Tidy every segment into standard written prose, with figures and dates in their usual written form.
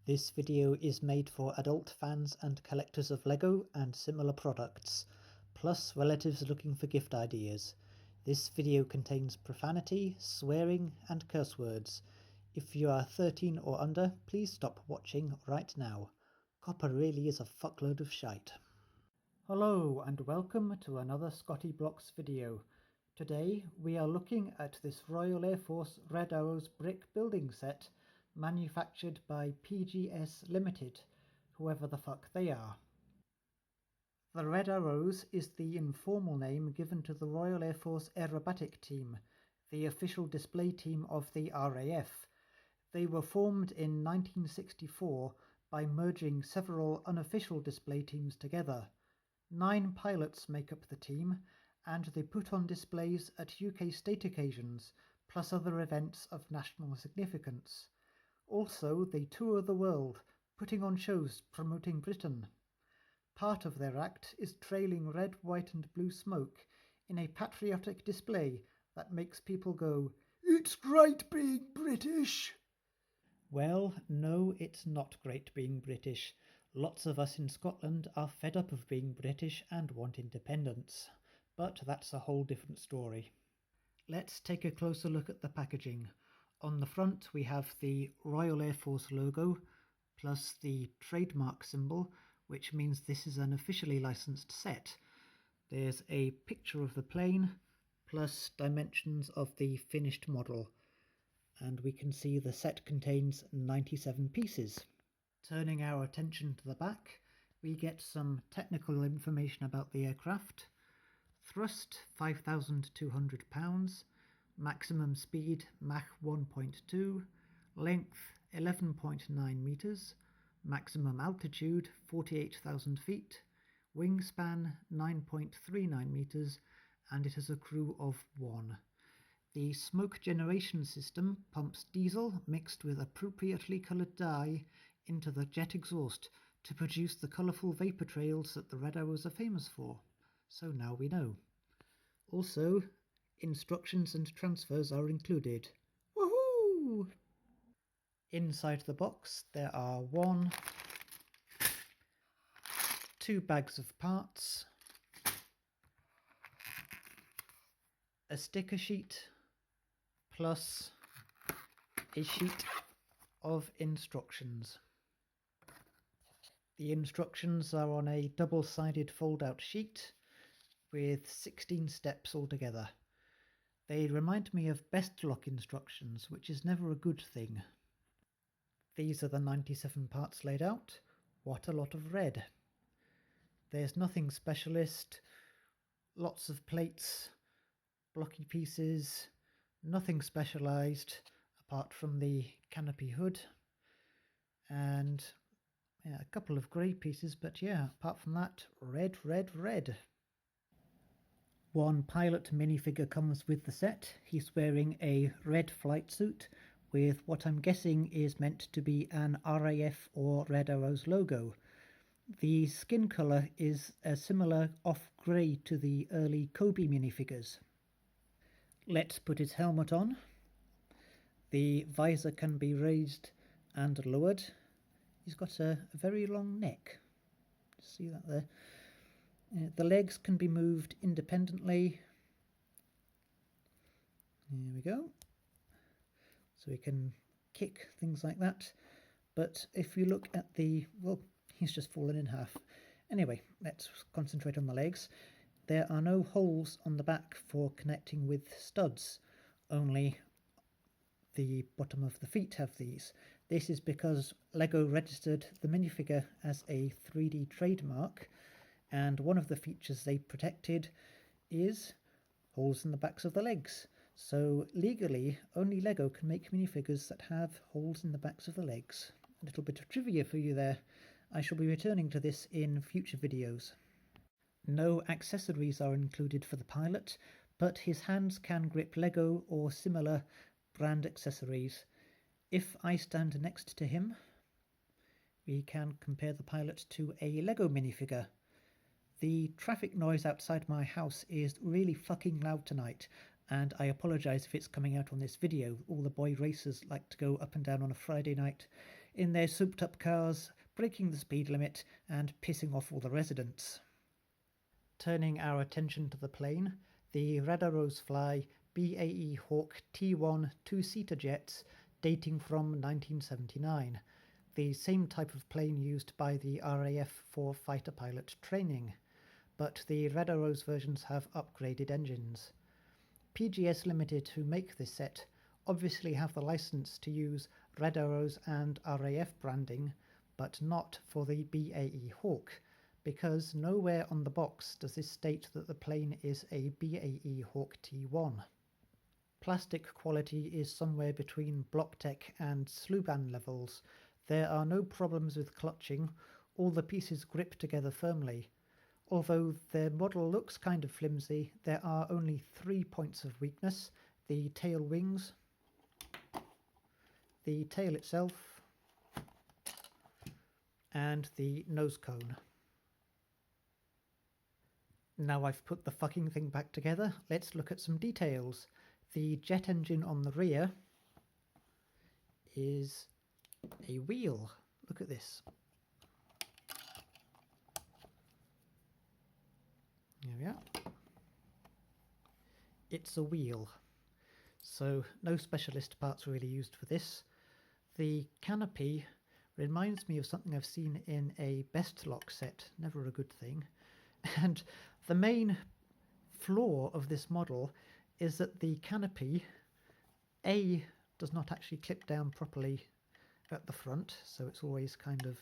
This video is made for adult fans and collectors of LEGO and similar products, plus relatives looking for gift ideas. This video contains profanity, swearing and curse words. If you are 13 or under, please stop watching right now. Copper really is a fuckload of shite. Hello and welcome to another Scotty Blocks video. Today we are looking at this Royal Air Force Red Arrows brick building set manufactured by PGS Limited, whoever the fuck they are. The Red Arrows is the informal name given to the Royal Air Force Aerobatic Team, the official display team of the RAF. They were formed in 1964 by merging several unofficial display teams together. 9 pilots make up the team, and they put on displays at UK state occasions, plus other events of national significance. Also, they tour the world, putting on shows promoting Britain. Part of their act is trailing red, white and blue smoke in a patriotic display that makes people go, "It's great being British!" Well, no, it's not great being British. Lots of us in Scotland are fed up of being British and want independence. But that's a whole different story. Let's take a closer look at the packaging. On the front we have the Royal Air Force logo, plus the trademark symbol, which means this is an officially licensed set. There's a picture of the plane, plus dimensions of the finished model. And we can see the set contains 97 pieces. Turning our attention to the back, we get some technical information about the aircraft. Thrust 5,200 pounds, maximum speed Mach 1.2, length 11.9 meters, maximum altitude 48,000 feet, wingspan 9.39 meters, and it has a crew of 1. The smoke generation system pumps diesel mixed with appropriately coloured dye into the jet exhaust to produce the colourful vapour trails that the Red Arrows are famous for. So now we know. Also, instructions and transfers are included. Woohoo! Inside the box there are 2 bags of parts, a sticker sheet, plus a sheet of instructions. The instructions are on a double-sided fold-out sheet with 16 steps altogether. They remind me of best lock instructions, which is never a good thing. These are the 97 parts laid out. What a lot of red. There's nothing specialist, lots of plates, blocky pieces, nothing specialised apart from the canopy hood, and a couple of grey pieces, but yeah, apart from that, red, red, red. One pilot minifigure comes with the set. He's wearing a red flight suit with what I'm guessing is meant to be an RAF or Red Arrows logo. The skin colour is a similar off-grey to the early Kobe minifigures. Let's put his helmet on. The visor can be raised and lowered. He's got a very long neck. See that there? The legs can be moved independently. Here we go. So we can kick, things like that. But if you look at the... well, he's just fallen in half. Anyway, let's concentrate on the legs. There are no holes on the back for connecting with studs. Only the bottom of the feet have these. This is because LEGO registered the minifigure as a 3D trademark, and one of the features they protected is holes in the backs of the legs. So legally, only LEGO can make minifigures that have holes in the backs of the legs. A little bit of trivia for you there. I shall be returning to this in future videos. No accessories are included for the pilot, but his hands can grip LEGO or similar brand accessories. If I stand next to him, we can compare the pilot to a LEGO minifigure. The traffic noise outside my house is really fucking loud tonight, and I apologise if it's coming out on this video. All the boy racers like to go up and down on a Friday night in their souped-up cars, breaking the speed limit and pissing off all the residents. Turning our attention to the plane, the Red Arrows fly BAE Hawk T1 two-seater jets dating from 1979, the same type of plane used by the RAF for fighter pilot training, but the Red Arrows versions have upgraded engines. PGS Limited, who make this set, obviously have the license to use Red Arrows and RAF branding, but not for the BAE Hawk, because nowhere on the box does this state that the plane is a BAE Hawk T1. Plastic quality is somewhere between Blocktech and Sluban levels. There are no problems with clutching, all the pieces grip together firmly. Although their model looks kind of flimsy, there are only 3 points of weakness: the tail wings, the tail itself, and the nose cone. Now I've put the fucking thing back together, let's look at some details. The jet engine on the rear is a wheel. Look at this. There we are. It's a wheel. So no specialist parts really used for this. The canopy reminds me of something I've seen in a Best Lock set, never a good thing. And the main flaw of this model is that the canopy, A, does not actually clip down properly at the front, so it's always kind of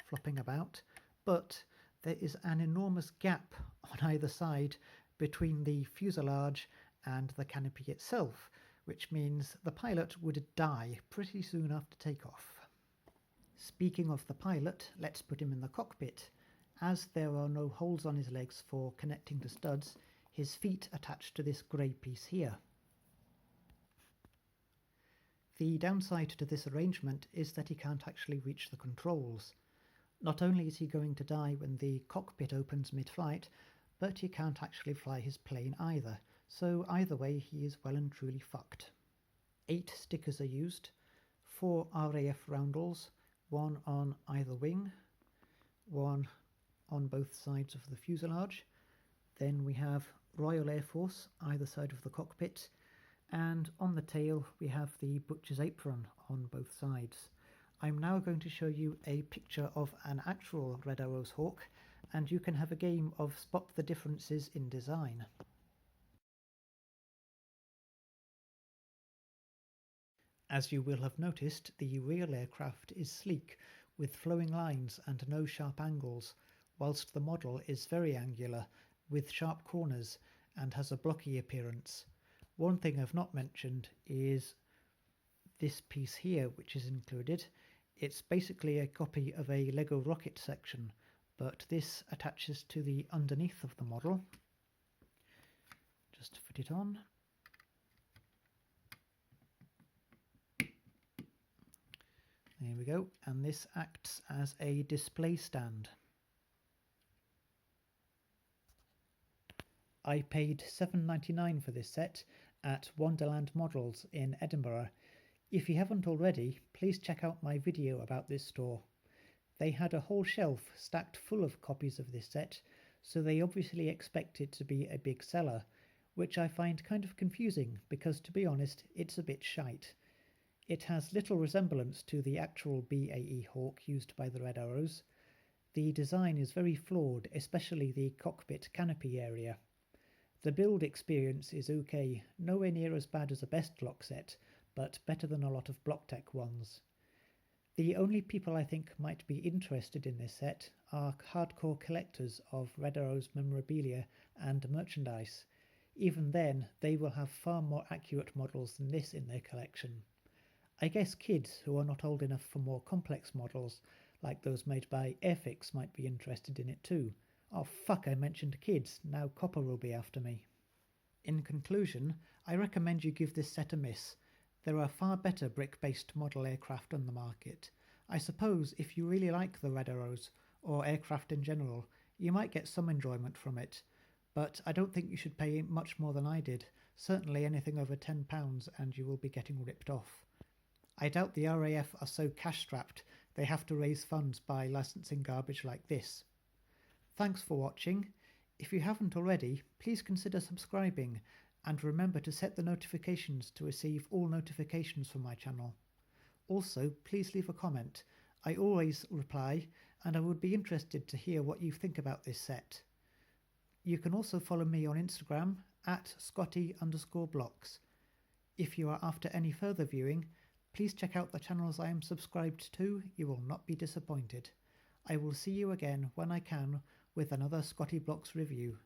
flopping about, but there is an enormous gap on either side between the fuselage and the canopy itself, which means the pilot would die pretty soon after takeoff. Speaking of the pilot, let's put him in the cockpit. As there are no holes on his legs for connecting to studs, his feet attach to this grey piece here. The downside to this arrangement is that he can't actually reach the controls. Not only is he going to die when the cockpit opens mid-flight, but he can't actually fly his plane either, so either way he is well and truly fucked. 8 stickers are used, 4 RAF roundels, 1 on either wing, 1 on both sides of the fuselage. Then we have Royal Air Force either side of the cockpit, and on the tail we have the butcher's apron on both sides. I'm now going to show you a picture of an actual Red Arrows Hawk, and you can have a game of spot the differences in design. As you will have noticed, the real aircraft is sleek, with flowing lines and no sharp angles, whilst the model is very angular, with sharp corners, and has a blocky appearance. One thing I've not mentioned is this piece here, which is included. It's basically a copy of a Lego rocket section, but this attaches to the underneath of the model. Just fit it on. There we go, and this acts as a display stand. I paid $7.99 for this set at Wonderland Models in Edinburgh. If you haven't already, please check out my video about this store. They had a whole shelf stacked full of copies of this set, so they obviously expect it to be a big seller, which I find kind of confusing because, to be honest, it's a bit shite. It has little resemblance to the actual BAE Hawk used by the Red Arrows. The design is very flawed, especially the cockpit canopy area. The build experience is okay, nowhere near as bad as a Best Lock set, but better than a lot of Blocktech ones. The only people I think might be interested in this set are hardcore collectors of Red Arrows memorabilia and merchandise. Even then, they will have far more accurate models than this in their collection. I guess kids who are not old enough for more complex models, like those made by Airfix, might be interested in it too. Oh fuck, I mentioned kids, now Copper will be after me. In conclusion, I recommend you give this set a miss. There are far better brick-based model aircraft on the market. I suppose if you really like the Red Arrows, or aircraft in general, you might get some enjoyment from it, but I don't think you should pay much more than I did, certainly anything over £10 and you will be getting ripped off. I doubt the RAF are so cash-strapped they have to raise funds by licensing garbage like this. Thanks for watching. If you haven't already, please consider subscribing and remember to set the notifications to receive all notifications from my channel. Also, please leave a comment. I always reply and I would be interested to hear what you think about this set. You can also follow me on Instagram at Scotty_blocks. If you are after any further viewing, please check out the channels I am subscribed to. You will not be disappointed. I will see you again when I can with another Scotty Blocks review.